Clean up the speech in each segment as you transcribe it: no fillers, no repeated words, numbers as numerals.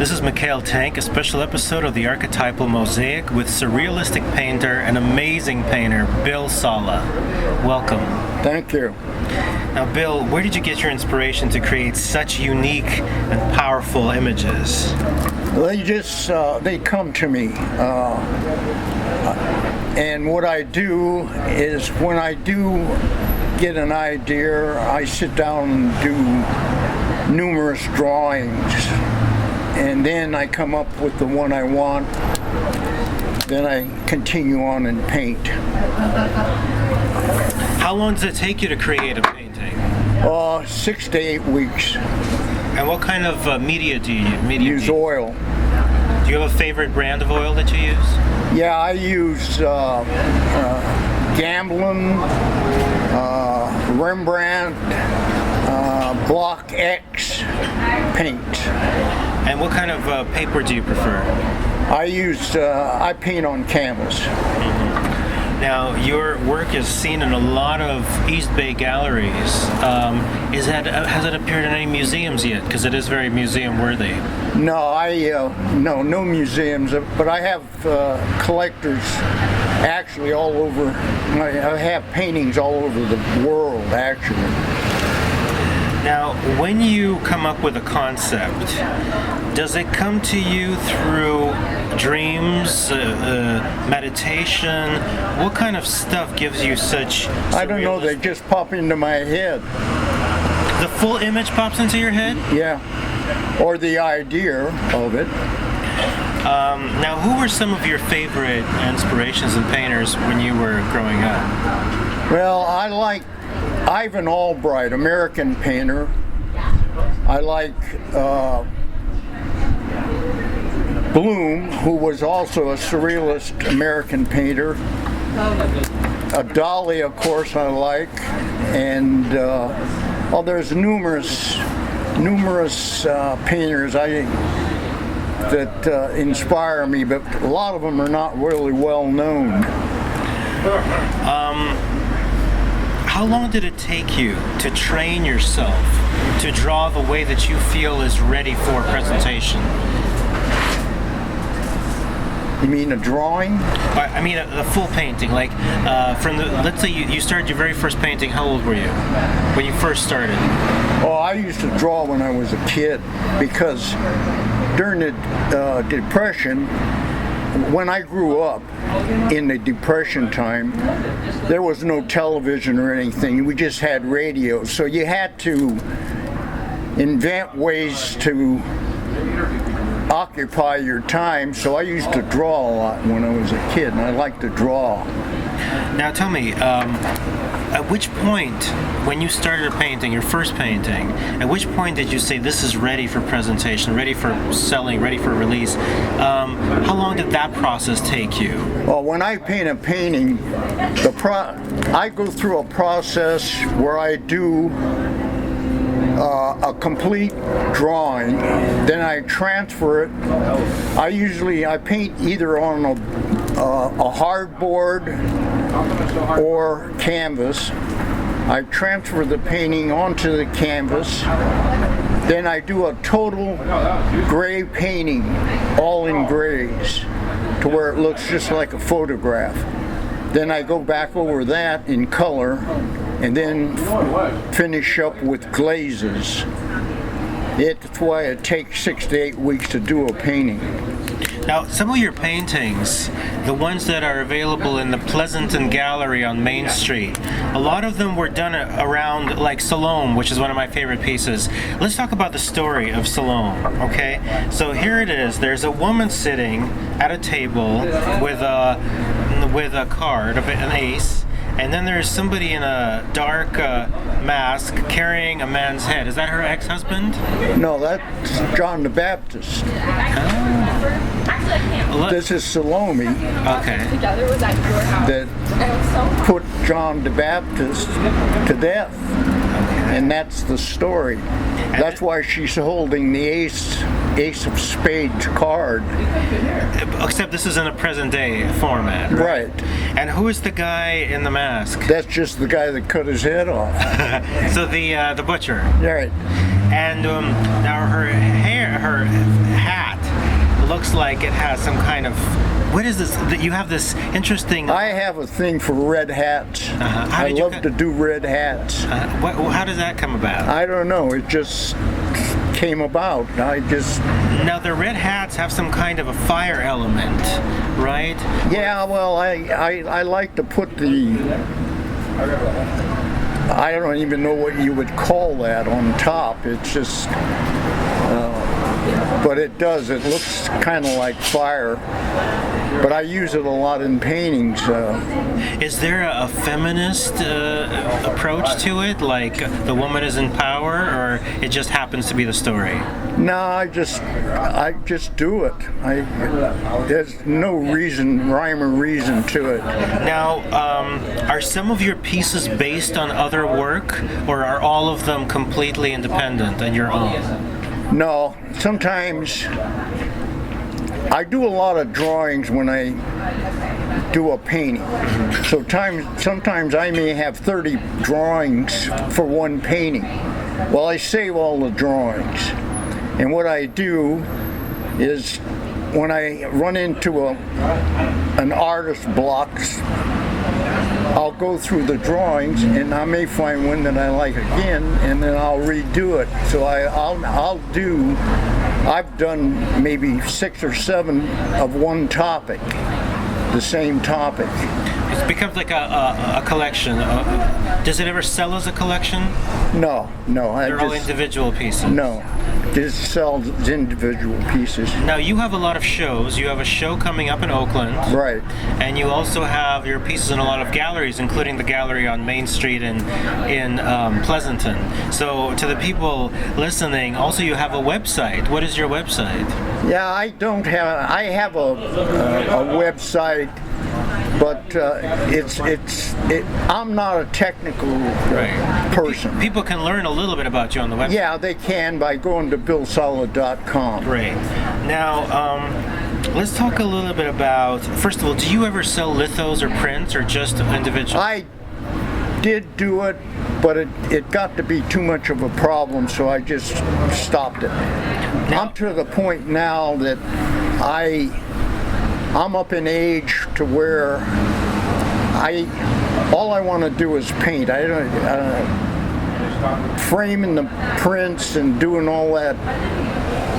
This is Mikhail Tank, a special episode of the Archetypal Mosaic with surrealistic painter and amazing painter, Bill Sala. Welcome. Thank you. Now, Bill, where did you get your inspiration to create such unique and powerful images? They come to me. And what I do is when I do get an idea, I sit down and do numerous drawings. And then I come up with the one I want. Then I continue on and paint. How long does it take you to create a painting? 6 to 8 weeks. And what kind of media do you use? Use oil. Do you have a favorite brand of oil that you use? Yeah, I use Gamblin, Rembrandt, Block X paint. And what kind of paper do you prefer? I paint on canvas. Now, your work is seen in a lot of East Bay galleries. Has it appeared in any museums yet? Because it is very museum worthy. No, no museums, but I have collectors actually all over. I have paintings all over the world, actually. Now, when you come up with a concept, does it come to you through dreams, meditation? What kind of stuff gives you such I don't know, they just pop into my head. The full image pops into your head? Yeah, or the idea of it. Now, who were some of your favorite inspirations and painters when you were growing up? Well, I like Ivan Albright, American painter. I like Bloom, who was also a surrealist American painter. Dali, of course, I like, and there's numerous painters that inspire me, but a lot of them are not really well known. How long did it take you to train yourself to draw the way that you feel is ready for presentation? You mean a drawing? I mean a full painting. Like let's say you started your very first painting. How old were you when you first started? Oh, I used to draw when I was a kid because during the Depression, when I grew up in the Depression time, there was no television or anything. We just had radio. So you had to invent ways to occupy your time. So I used to draw a lot when I was a kid, and I liked to draw. Now tell me, at which point, when you started painting, your first painting, at which point did you say this is ready for presentation, ready for selling, ready for release? How long did that process take you? Well, when I paint a painting, I go through a process where I do a complete drawing, then I transfer it. I paint either on a hardboard or canvas. I transfer the painting onto the canvas. Then I do a total gray painting, all in grays, to where it looks just like a photograph. Then I go back over that in color and then finish up with glazes. That's why it takes 6 to 8 weeks to do a painting. Now, some of your paintings, the ones that are available in the Pleasanton Gallery on Main Street, a lot of them were done around like Salome, which is one of my favorite pieces. Let's talk about the story of Salome, okay? So here it is. There's a woman sitting at a table with a card, an ace, and then there's somebody in a dark mask carrying a man's head. Is that her ex-husband? No, that's John the Baptist. Oh. This is Salome. Okay. That put John the Baptist to death. And that's the story. That's why she's holding the ace of spades card. Except this is in a present day format. Right. And who is the guy in the mask? That's just the guy that cut his head off. So the butcher. Right. And now her hat looks like it has some kind of, what is this? That you have this interesting. I have a thing for red hats. How I did you love to do red hats. How does that come about? I don't know. It just came about. Now the red hats have some kind of a fire element, right? Yeah, well, I like to put the, I don't even know what you would call that on top. It's just, but it does. It looks kind of like fire. But I use it a lot in paintings. Is there a feminist approach to it, like the woman is in power, or it just happens to be the story? No, I just do it. There's no rhyme or reason to it. Now, are some of your pieces based on other work, or are all of them completely independent and your own? No, sometimes I do a lot of drawings when I do a painting. So sometimes I may have 30 drawings for one painting. Well, I save all the drawings. And what I do is when I run into an artist blocks, I'll go through the drawings and I may find one that I like again, and then I'll redo it. So I've done maybe 6 or 7 of one topic, the same topic. It becomes like a collection. Does it ever sell as a collection? No. They're all individual pieces. No, just sells individual pieces. Now you have a lot of shows. You have a show coming up in Oakland. Right. And you also have your pieces in a lot of galleries, including the gallery on Main Street in Pleasanton. So to the people listening, also you have a website. What is your website? Yeah, I have a website, but I'm not a technical person. People can learn a little bit about you on the website. Yeah, they can by going to billsala.com. Great. Now, let's talk a little bit about, first of all, do you ever sell lithos or prints, or just individual? I did do it, but it got to be too much of a problem, so I just stopped it. Now, I'm to the point now that I'm up in age to where all I want to do is paint. I don't framing the prints and doing all that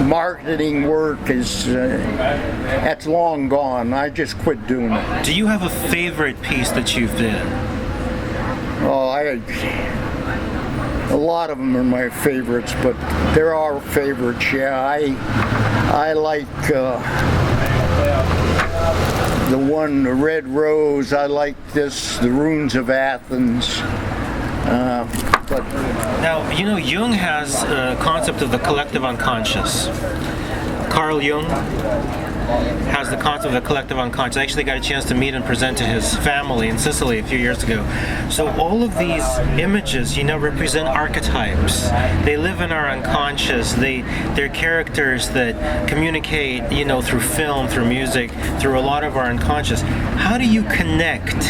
marketing work that's long gone. I just quit doing it. Do you have a favorite piece that you've done? Oh, a lot of them are my favorites, but there are favorites. Yeah, I like the one, the Red Rose. I like this, the Ruins of Athens. But now, you know, Jung has a concept of the collective unconscious. Carl Jung has the concept of the collective unconscious. I actually got a chance to meet and present to his family in Sicily a few years ago. So all of these images, you know, represent archetypes. They live in our unconscious. They're characters that communicate, you know, through film, through music, through a lot of our unconscious. How do you connect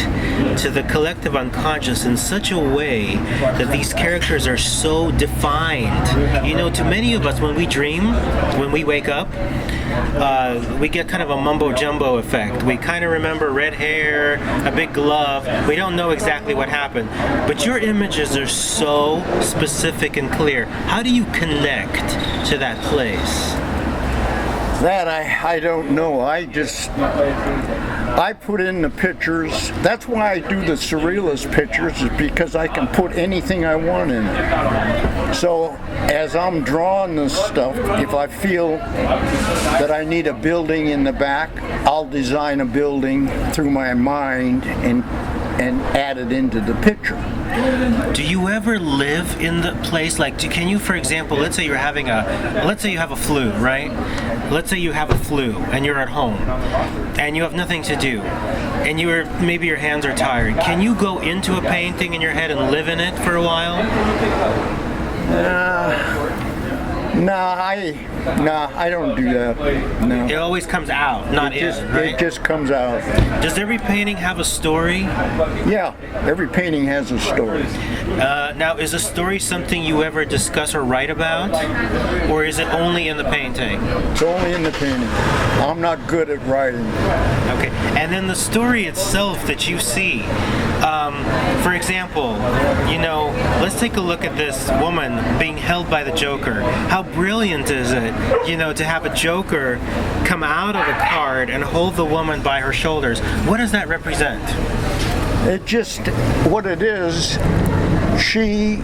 to the collective unconscious in such a way that these characters are so defined? You know, to many of us, when we dream, when we wake up, we get kind of a mumbo-jumbo effect. We kind of remember red hair, a big glove. We don't know exactly what happened. But your images are so specific and clear. How do you connect to that place? That I don't know. I put in the pictures. That's why I do the surrealist pictures, is because I can put anything I want in it. So as I'm drawing this stuff, if I feel that I need a building in the back, I'll design a building through my mind and add it into the picture. Do you ever live in the place? Like, can you, for example, let's say you have a flu, right? Let's say you have a flu and you're at home and you have nothing to do and maybe your hands are tired. Can you go into a painting in your head and live in it for a while? No, Nah, I don't do that. No. It always comes out, not right? It just comes out. Does every painting have a story? Yeah, every painting has a story. Now, is a story something you ever discuss or write about? Or is it only in the painting? It's only in the painting. I'm not good at writing. Okay, and then the story itself that you see. For example, let's take a look at this woman being held by the Joker. How brilliant is it, to have a Joker come out of a card and hold the woman by her shoulders? What does that represent? It just, what it is, she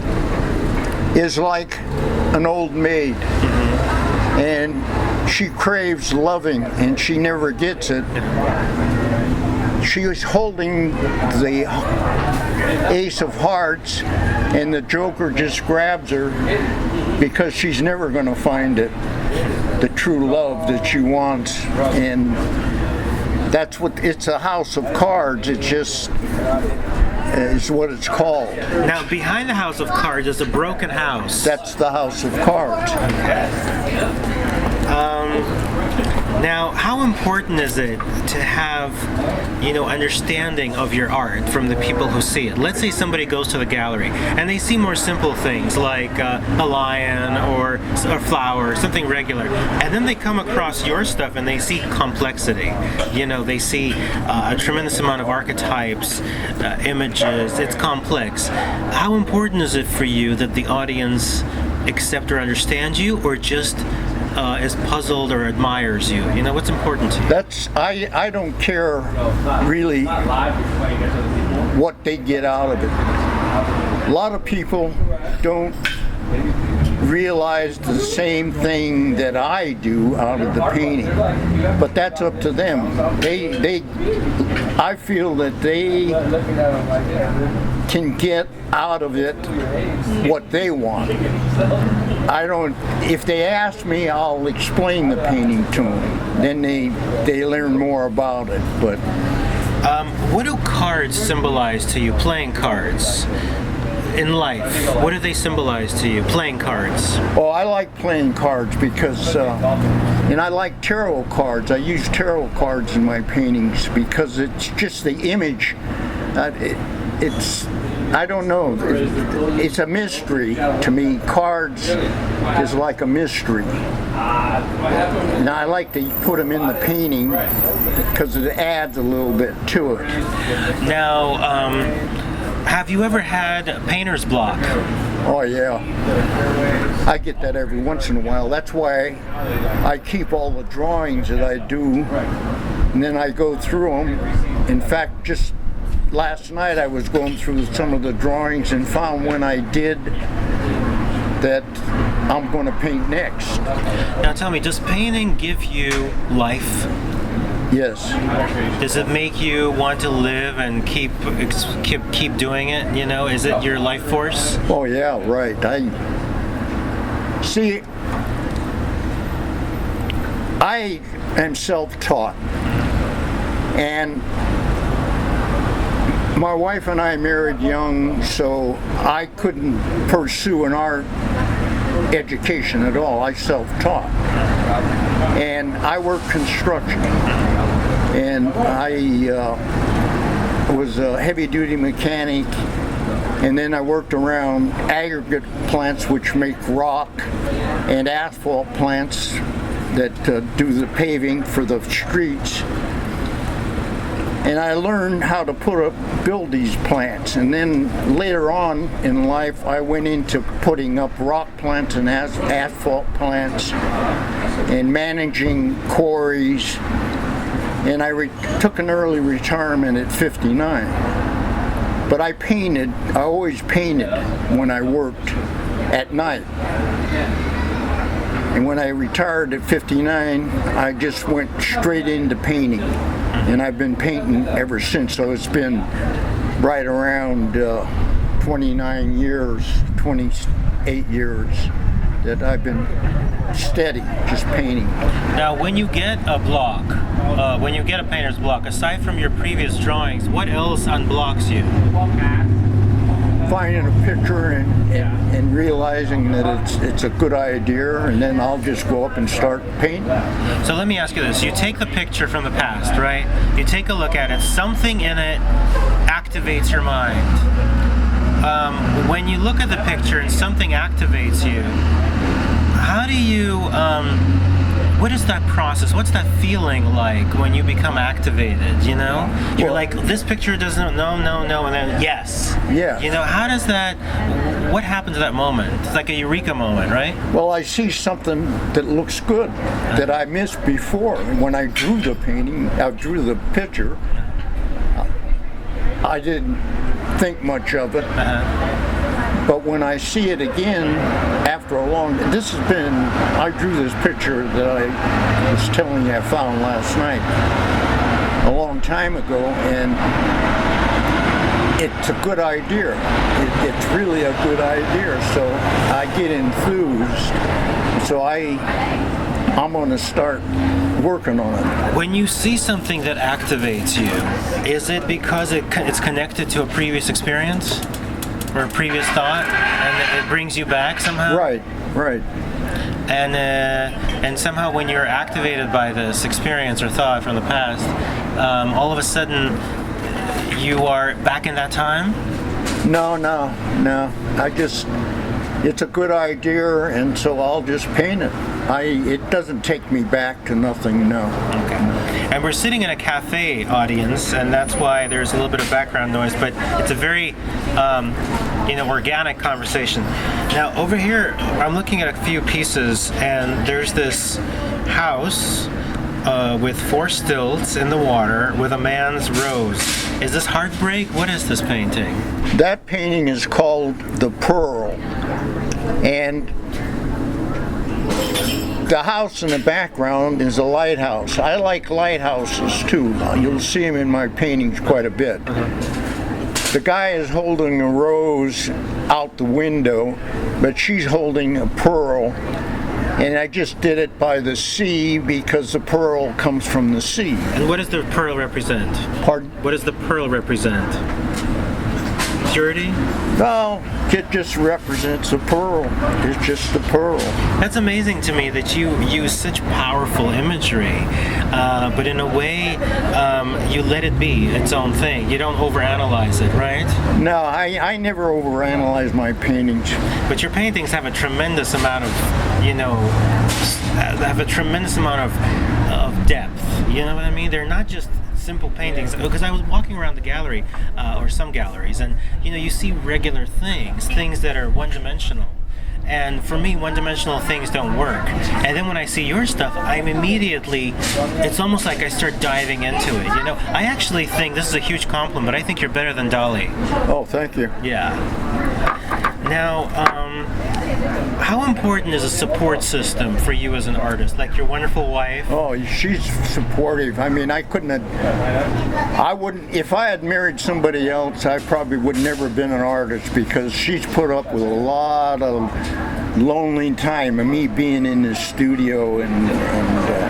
is like an old maid. And she craves loving and she never gets it. She was holding the Ace of Hearts and the Joker just grabs her because she's never going to find it, the true love that she wants. And that's what, it's a house of cards. It just is what it's called. Now, behind the house of cards is a broken house. That's the house of cards. Now, how important is it to have, understanding of your art from the people who see it? Let's say somebody goes to the gallery and they see more simple things like a lion or a flower, something regular, and then they come across your stuff and they see complexity. They see a tremendous amount of archetypes, images. It's complex. How important is it for you that the audience accept or understand you, or just is puzzled or admires you? What's important to you? I don't care really what they get out of it. A lot of people don't realize the same thing that I do out of the painting, but that's up to them. I feel that they can get out of it what they want. If they ask me, I'll explain the painting to them. Then they learn more about it. But what do cards symbolize to you? Playing cards in life, what do they symbolize to you? Playing cards. Oh, I like playing cards because, and I like tarot cards. I use tarot cards in my paintings because it's just the image. I don't know. It's a mystery to me. Cards is like a mystery. Now I like to put them in the painting because it adds a little bit to it. Now, have you ever had painter's block? Oh yeah. I get that every once in a while. That's why I keep all the drawings that I do, and then I go through them. In fact, just last night I was going through some of the drawings and found when I did that I'm going to paint next. Now tell me, does painting give you life? Yes. Does it make you want to live and keep doing it? Is it your life force? Oh yeah, right. I am self-taught, and my wife and I married young, so I couldn't pursue an art education at all. I self-taught, and I worked construction, and I was a heavy-duty mechanic, and then I worked around aggregate plants which make rock, and asphalt plants that do the paving for the streets. And I learned how to build these plants. And then later on in life, I went into putting up rock plants and asphalt plants and managing quarries. And I took an early retirement at 59. But I always painted when I worked at night. And when I retired at 59, I just went straight into painting. And I've been painting ever since, so it's been right around 28 years that I've been steady, just painting. Now, when you get a block, when you get a painter's block, aside from your previous drawings, what else unblocks you? finding a picture and realizing that it's a good idea, and then I'll just go up and start painting. So let me ask you this. You take the picture from the past, right? You take a look at it. Something in it activates your mind. When you look at the picture and something activates you, how do you, what is that process? What's that feeling like when you become activated, you know? You're like, this picture doesn't, no, and then yes. Yeah. You know, how does that, what happens at that moment? It's like a eureka moment, right? Well, I see something that looks good that I missed before. When I drew the painting, I drew the picture, I didn't think much of it. But when I see it again, after a long, I drew this picture that I was telling you I found last night a long time ago, and it's a good idea. It's really a good idea, so I get enthused. So I'm going to start working on it. When you see something that activates you, is it because it's connected to a previous experience? Or a previous thought, and it brings you back somehow? Right. And somehow when you're activated by this experience or thought from the past, all of a sudden you are back in that time? No. It's a good idea, and so I'll just paint it. It doesn't take me back to nothing, no. Okay. And we're sitting in a cafe audience, and that's why there's a little bit of background noise, but it's a very organic conversation. Now over here, I'm looking at a few pieces, and there's this house with 4 stilts in the water with a man's rose. Is this heartbreak? What is this painting? That painting is called The Pearl, and the house in the background is a lighthouse. I like lighthouses too. You'll see them in my paintings quite a bit. The guy is holding a rose out the window, but she's holding a pearl. And I just did it by the sea because the pearl comes from the sea. And what does the pearl represent? Pardon? What does the pearl represent? Purity? No, it just represents a pearl. It's just the pearl. That's amazing to me that you use such powerful imagery, but in a way, you let it be its own thing. You don't overanalyze it, right? No, I never overanalyze my paintings. But your paintings have a tremendous amount of, of depth. You know what I mean? They're not just simple paintings, because I was walking around the gallery, or some galleries, and you see regular things that are one-dimensional. And for me, one-dimensional things don't work. And then when I see your stuff, I'm immediately, it's almost like I start diving into it. I actually think, this is a huge compliment, I think you're better than Dali. Oh, thank you. Yeah. Now, how important is a support system for you as an artist? Like your wonderful wife? Oh, she's supportive. I mean, I wouldn't, if I had married somebody else, I probably would never have been an artist, because she's put up with a lot of lonely time of me being in the studio, and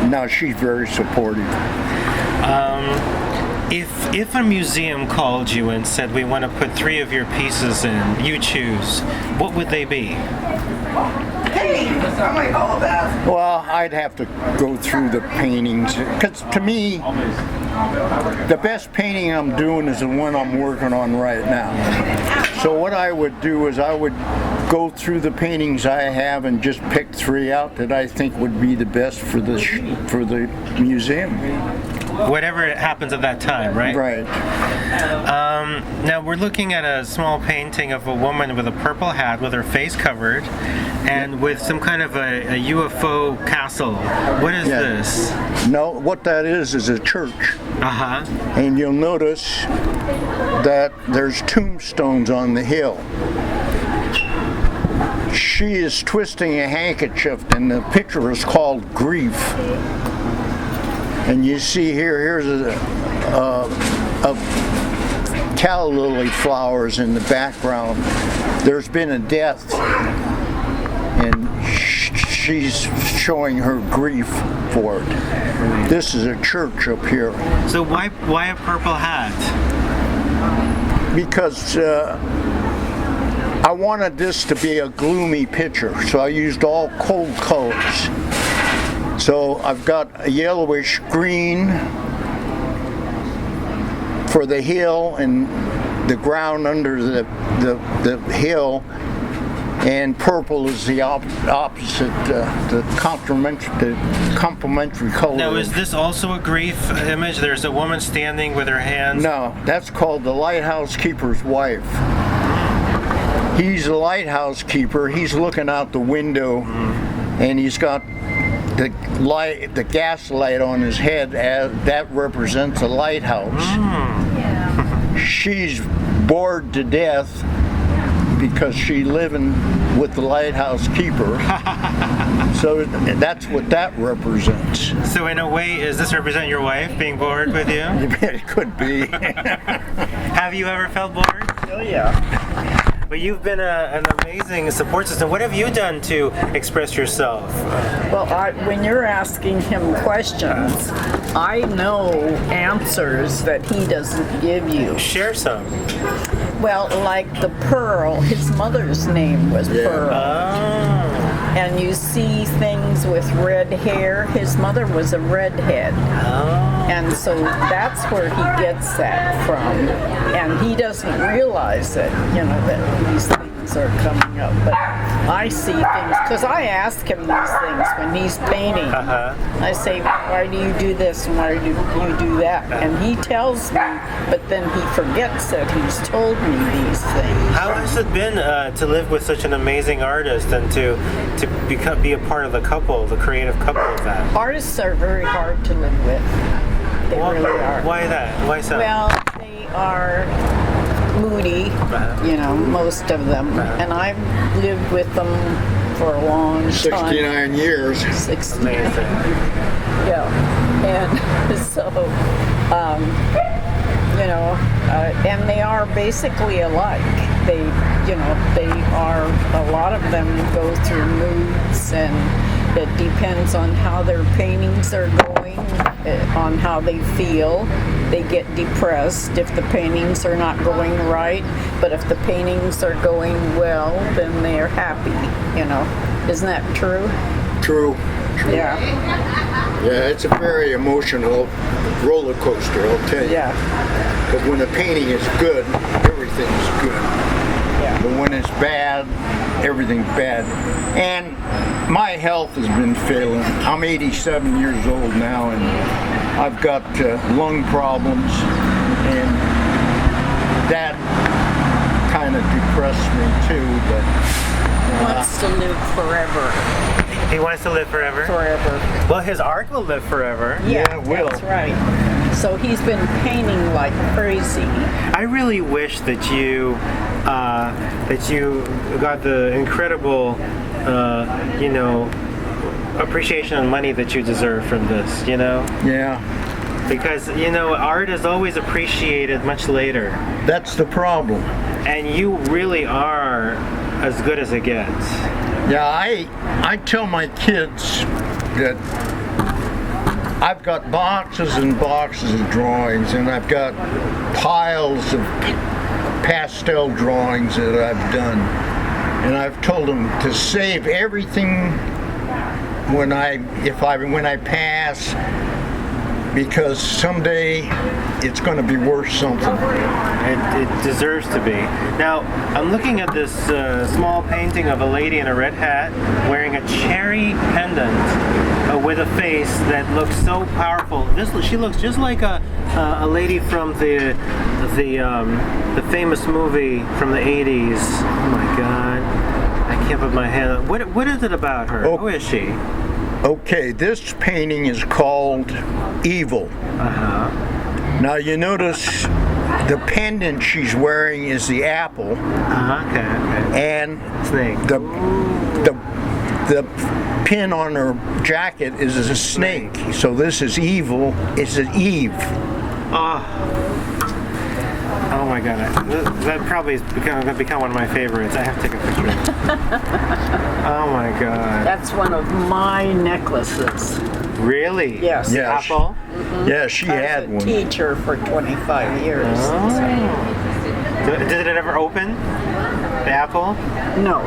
now she's very supportive. If a museum called you and said, we want to put 3 of your pieces in, you choose, what would they be? Well, I'd have to go through the paintings, because to me, the best painting I'm doing is the one I'm working on right now. So what I would do is I would go through the paintings I have and just pick 3 out that I think would be the best for the museum. Whatever happens at that time, right? Right. Now we're looking at a small painting of a woman with a purple hat with her face covered and with some kind of a UFO castle. What is this? No, what that is a church. Uh-huh. And you'll notice that there's tombstones on the hill. She is twisting a handkerchief, and the picture is called Grief. And you see here's a calla lily flowers in the background. There's been a death, and she's showing her grief for it. This is a church up here. So why a purple hat? Because because I wanted this to be a gloomy picture, so I used all cold colors. So I've got a yellowish green for the hill and the ground under the hill, and purple is the opposite, the complementary color. Now, is this also a grief image? There's a woman standing with her hands. No, that's called the lighthouse keeper's wife. He's a lighthouse keeper. He's looking out the window, and he's got the gas light on his head. That represents a lighthouse. She's bored to death because she's living with the lighthouse keeper. So that's what that represents. So in a way, does this represent your wife being bored with you? It could be. Have you ever felt bored? Oh yeah. But you've been an amazing support system. What have you done to express yourself? Well, when you're asking him questions, I know answers that he doesn't give you. Share some. Well, like the Pearl, his mother's name was Pearl. Oh. And you see things with red hair. His mother was a redhead. Oh. And so that's where he gets that from. And he doesn't realize it, that these things are coming up. But I see things, because I ask him these things when he's painting. I say, why do you do this and why do you do that? And he tells me, but then he forgets that he's told me these things. How has it been to live with such an amazing artist and to be a part of the couple, the creative couple of that? Artists are very hard to live with. They really are. Why that? Why so? Well, they are moody, most of them. And I've lived with them for a long time. 69 years. 60. Amazing. Yeah. And so, and they are basically alike. They are, a lot of them go through moods, and it depends on how their paintings are going, on how they feel. They get depressed if the paintings are not going right, but if the paintings are going well, then they're happy, Isn't that true? True. Yeah. Yeah, it's a very emotional roller coaster, I'll tell you. Yeah. Because when the painting is good, everything's good. Yeah. But when it's bad, everything's bad. And my health has been failing. I'm 87 years old now, and I've got lung problems, and that kind of depressed me too. But He wants to live forever. He wants to live forever? Forever. Well, his art will live forever. Yeah, it will. That's right. So he's been painting like crazy. I really wish that you got the incredible, appreciation and money that you deserve from this, Yeah, Because, art is always appreciated much later. that's the problem. And you really are as good as it gets. Yeah, I tell my kids that I've got boxes and boxes of drawings, and I've got piles of pastel drawings that I've done, and I've told them to save everything when I pass, because someday it's going to be worth something. It deserves to be. Now, I'm looking at this small painting of a lady in a red hat wearing a cherry pendant with a face that looks so powerful. She looks just like a lady from the famous movie from the 80s. Oh my God. I can't put my hand on. What is it about her? Who is she? Okay, this painting is called Evil. Now you notice the pendant she's wearing is the apple, Okay. and Snake. the pin on her jacket is a snake. So this is evil. It's an Eve. Oh my God. That probably is going to become one of my favorites. I have to take a picture. Oh my God. That's one of my necklaces. Really? Yes. Yeah. Apple? Yeah, she I had was a one. teacher for 25 years. Did it ever open? apple? No.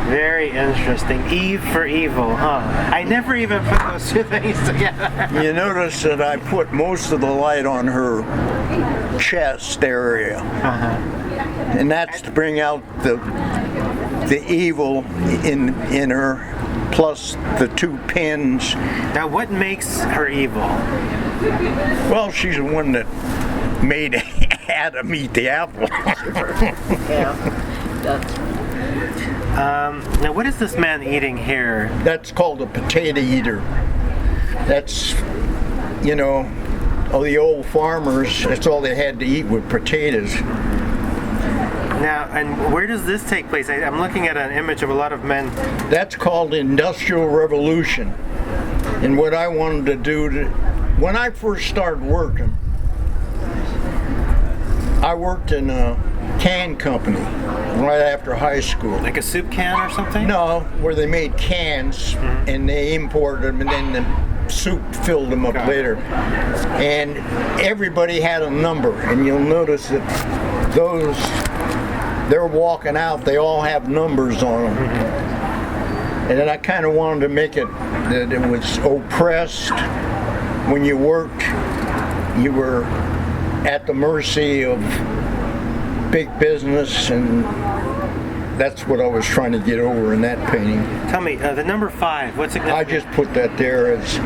Very interesting. Eve for evil, huh? I never even put those two things together. You notice that I put most of the light on her chest area. And that's to bring out the evil in her, plus the two pins. Now, what makes her evil? Well, she's the one that made Adam eat the apple. Yeah. That's Now, what is this man eating here? That's called a potato eater. That's, you know, all the old farmers, that's all they had to eat with potatoes. Now, and where does this take place? I'm looking at an image of a lot of men. That's called Industrial Revolution. And what I wanted to do, when I first started working, I worked in a can company right after high school. Like a soup can or something? No, where they made cans and they imported them and then the soup filled them up later. And everybody had a number, and you'll notice that those, they're walking out, they all have numbers on them. And then I kind of wanted to make it that it was oppressed. When you worked, you were at the mercy of big business, and that's what I was trying to get over in that painting. Tell me, the number 5, what's it? I just put that there as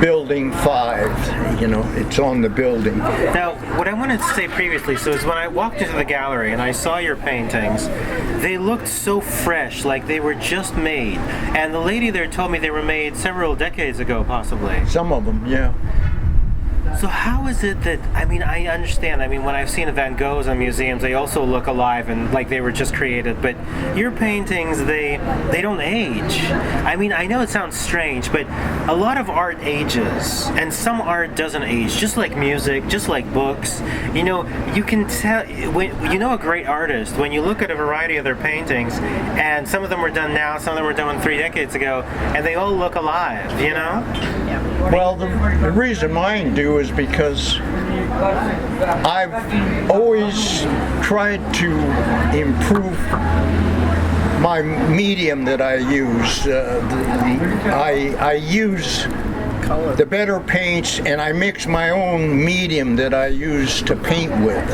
building 5, you know, it's on the building. Now, what I wanted to say previously, so is when I walked into the gallery and I saw your paintings, they looked so fresh, like they were just made. And the lady there told me they were made several decades ago, possibly. Some of them, yeah. So how is it that, I mean, I understand, I mean, when I've seen Van Goghs in museums, they also look alive and like they were just created, but your paintings, they don't age. I mean, I know it sounds strange, but a lot of art ages, and some art doesn't age, just like music, just like books. You know, you can tell, when you know a great artist, when you look at a variety of their paintings, and some of them were done now, some of them were done 3 decades ago, and they all look alive, you know? Well, the reason mine do is because I've always tried to improve my medium that I use. I use the better paints, and I mix my own medium that I use to paint with.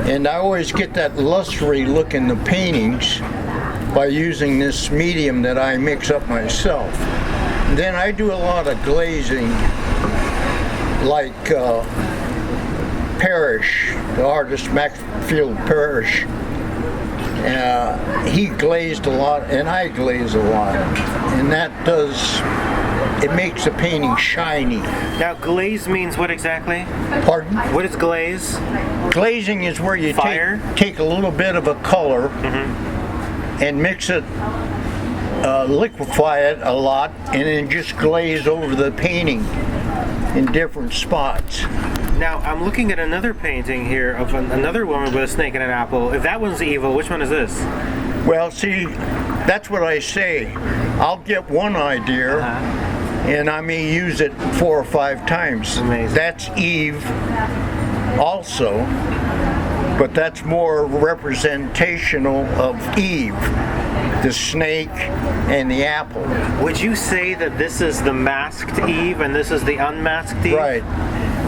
And I always get that lustre look in the paintings by using this medium that I mix up myself. Then I do a lot of glazing, like Parrish, the artist Maxfield Parrish. He glazed a lot, and I glaze a lot, and that does, it makes the painting shiny. Now, glaze means what exactly? Pardon? What is glaze? Glazing is where you take a little bit of a color and mix it, liquefy it a lot, and then just glaze over the painting in different spots. Now, I'm looking at another painting here of another woman with a snake and an apple. If that one's evil, which one is this? Well, see, that's what I say. I'll get one idea, and I may use it 4 or 5 times. Amazing. That's Eve also, but that's more representational of Eve, the snake and the apple. Would you say that this is the masked Eve and this is the unmasked Eve? Right.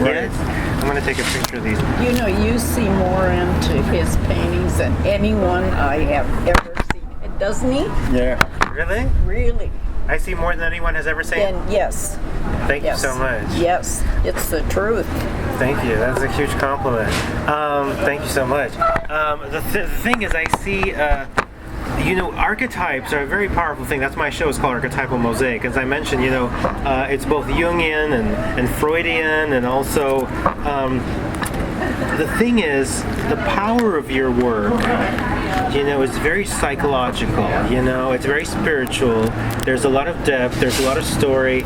Yes? I'm going to take a picture of these. You know, you see more into his paintings than anyone I have ever seen. Doesn't he? Yeah. Really? Really. I see more than anyone has ever seen? And yes. Thank you so much. Yes, it's the truth. Thank you. That's a huge compliment. Thank you so much. The thing is, I see... you know, archetypes are a very powerful thing. That's why my show is called Archetypal Mosaic. As I mentioned, you know, it's both Jungian and Freudian, and also the thing is, the power of your work, you know, is very psychological. You know, it's very spiritual. There's a lot of depth. There's a lot of story.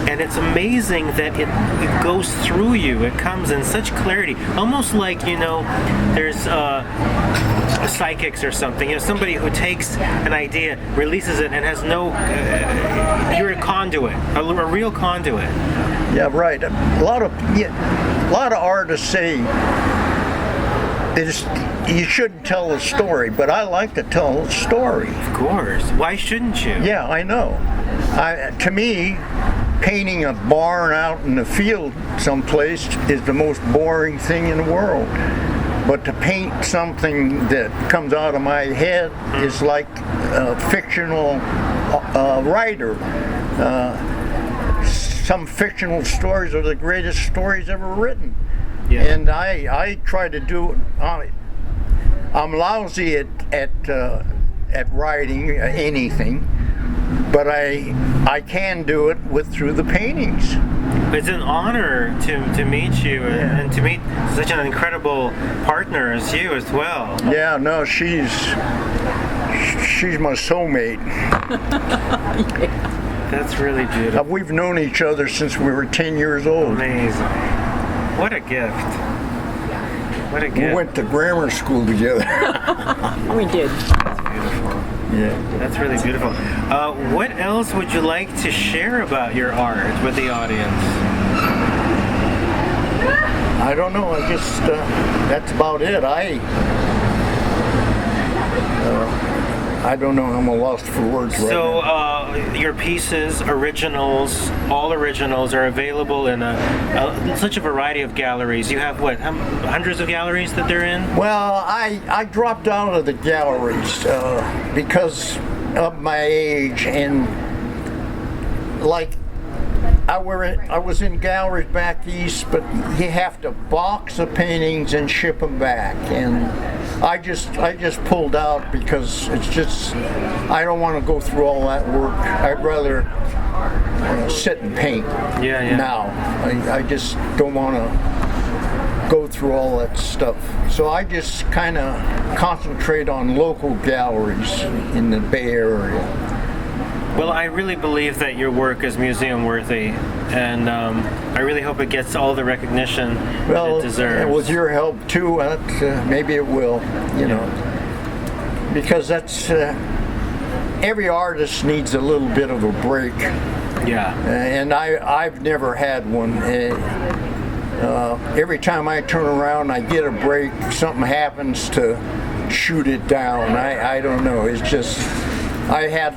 And it's amazing that it goes through you. It comes in such clarity. Almost like, you know, there's psychics or something. You know, somebody who takes an idea, releases it, and has no... you're a conduit, a real conduit. Yeah, right. A lot of artists say you shouldn't tell a story, but I like to tell a story. Of course. Why shouldn't you? Yeah, I know. To me, painting a barn out in the field someplace is the most boring thing in the world. But to paint something that comes out of my head is like a fictional writer. Some fictional stories are the greatest stories ever written. Yeah. And I try to do. I'm lousy at writing anything, but I can do it through the paintings. It's an honor to meet you and to meet such an incredible partner as you as well. Yeah, no, she's my soulmate. That's really beautiful. We've known each other since we were 10 years old. Amazing. What a gift. What a gift. We went to grammar school together. We did. That's beautiful. Yeah. That's really beautiful. What else would you like to share about your art with the audience? I don't know. I just that's about it. I don't know. I'm lost for words right So now. your pieces, originals, all originals are available in such a variety of galleries. You have what, hundreds of galleries that they're in? Well, I dropped out of the galleries because of my age, and like I was in galleries back east, but you have to box the paintings and ship them back, and I just pulled out because it's just I don't want to go through all that work. I'd rather sit and paint. Yeah. Now I just don't want to go through all that stuff. So I just kind of concentrate on local galleries in the Bay Area. Well, I really believe that your work is museum worthy, and I really hope it gets all the recognition it deserves. With your help too, maybe it will. You know, because that's every artist needs a little bit of a break. Yeah. And I've never had one. Every time I turn around, I get a break. Something happens to shoot it down. I don't know. It's just I had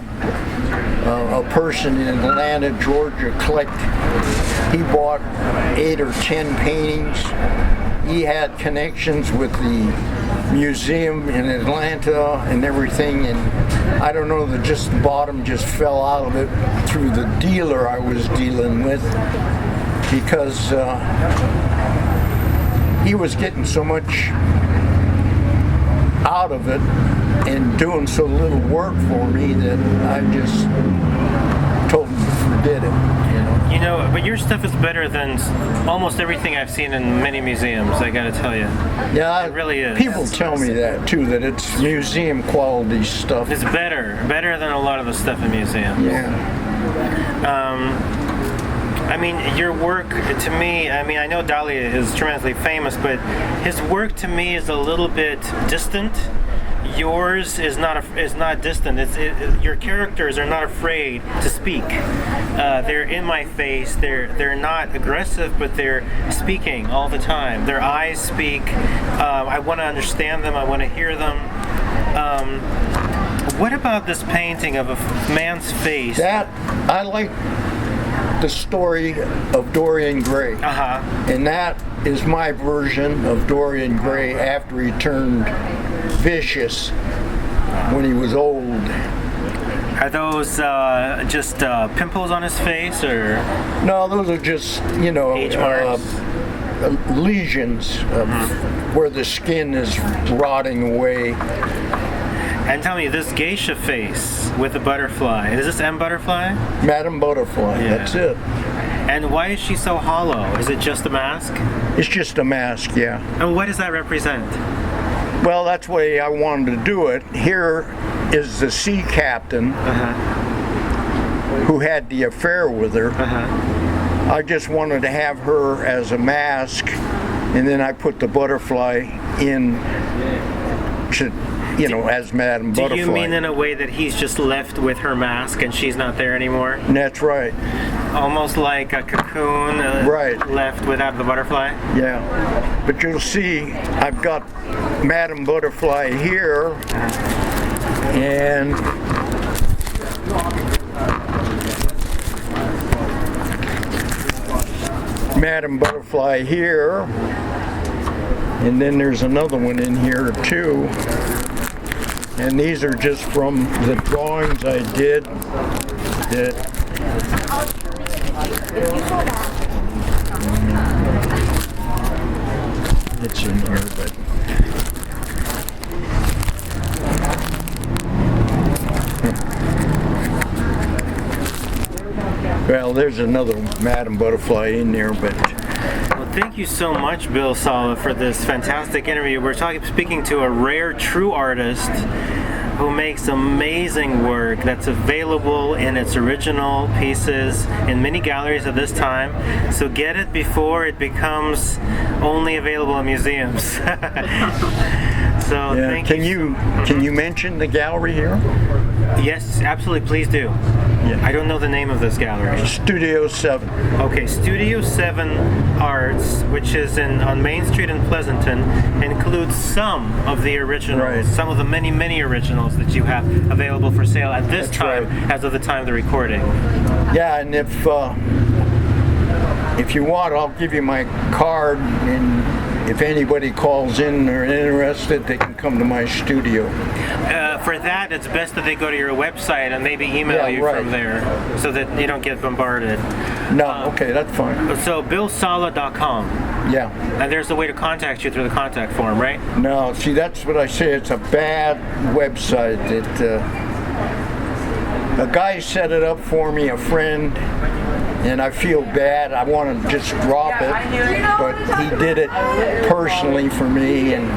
a person in Atlanta, Georgia, he bought 8 or 10 paintings. He had connections with the museum in Atlanta and everything, and I don't know, the bottom just fell out of it through the dealer I was dealing with, because he was getting so much out of it and doing so little work for me that I just told him to forget it. You know, but your stuff is better than almost everything I've seen in many museums, I gotta tell you. Yeah, it really is. People tell me that too, that it's museum quality stuff. It's better than a lot of the stuff in museums. Yeah. I mean, your work to me, I mean, I know Dali is tremendously famous, but his work to me is a little bit distant. Yours is not distant. Your characters are not afraid to speak. They're in my face. They're not aggressive, but they're speaking all the time. Their eyes speak. I want to understand them. I want to hear them. What about this painting of a man's face? That I like the story of Dorian Gray. And that is my version of Dorian Gray after he turned vicious when he was old. Are those just pimples on his face, or? No, those are just, you know, age marks? Lesions of where the skin is rotting away. And tell me, this geisha face with the butterfly, is this M Butterfly? Madam Butterfly, Yeah. That's it. And why is she so hollow? Is it just a mask? It's just a mask, yeah. And what does that represent? Well, that's the way I wanted to do it. Here is the sea captain who had the affair with her. I just wanted to have her as a mask, and then I put the butterfly in to, as Madam Butterfly. Do you mean in a way that he's just left with her mask and she's not there anymore? That's right. almost like a cocoon Right. left without the butterfly. Yeah, but you'll see I've got Madam Butterfly here, and Madam Butterfly here, and then there's another one in here too. And these are just from the drawings I did that it's in here, but well, there's another Madam Butterfly in there, but Well, thank you so much, Bill Sala, for this fantastic interview. We're speaking to a rare, true artist who makes amazing work that's available in its original pieces in many galleries at this time. So get it before it becomes only available in museums. So yeah. thank Can you. you mention the gallery here? Yes, absolutely. Please do. Yeah. I don't know the name of this gallery. Studio 7. Okay, Studio 7 Arts, which is on Main Street in Pleasanton, includes some of the originals, Right. some of the many, many originals that you have available for sale at this That's time, right. as of the time of the recording. Yeah, and if you want, I'll give you my card, and if anybody calls in or interested, they can come to my studio. For that, it's best that they go to your website and maybe email Yeah, you right. from there, so that you don't get bombarded. No, okay, that's fine. So BillSala.com, Yeah. and there's a way to contact you through the contact form, right? No, see, that's what I say. It's a bad website. A guy set it up for me, a friend, and I feel bad. I want to just drop it, but he did it personally for me, and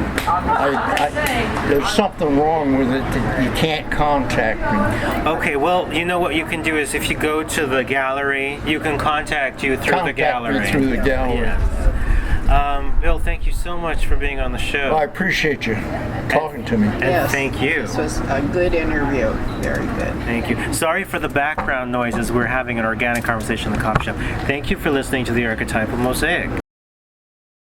there's something wrong with it that you can't contact me. Okay, well, you know what you can do is if you go to the gallery, you can contact you through the Contact me gallery. through the gallery. Yes. Bill, thank you so much for being on the show. I appreciate you talking to me. And Yes. thank you. This was a good interview. Very good. Thank you. Sorry for the background noises. We're having an organic conversation in the coffee shop. Thank you for listening to the Archetypal Mosaic.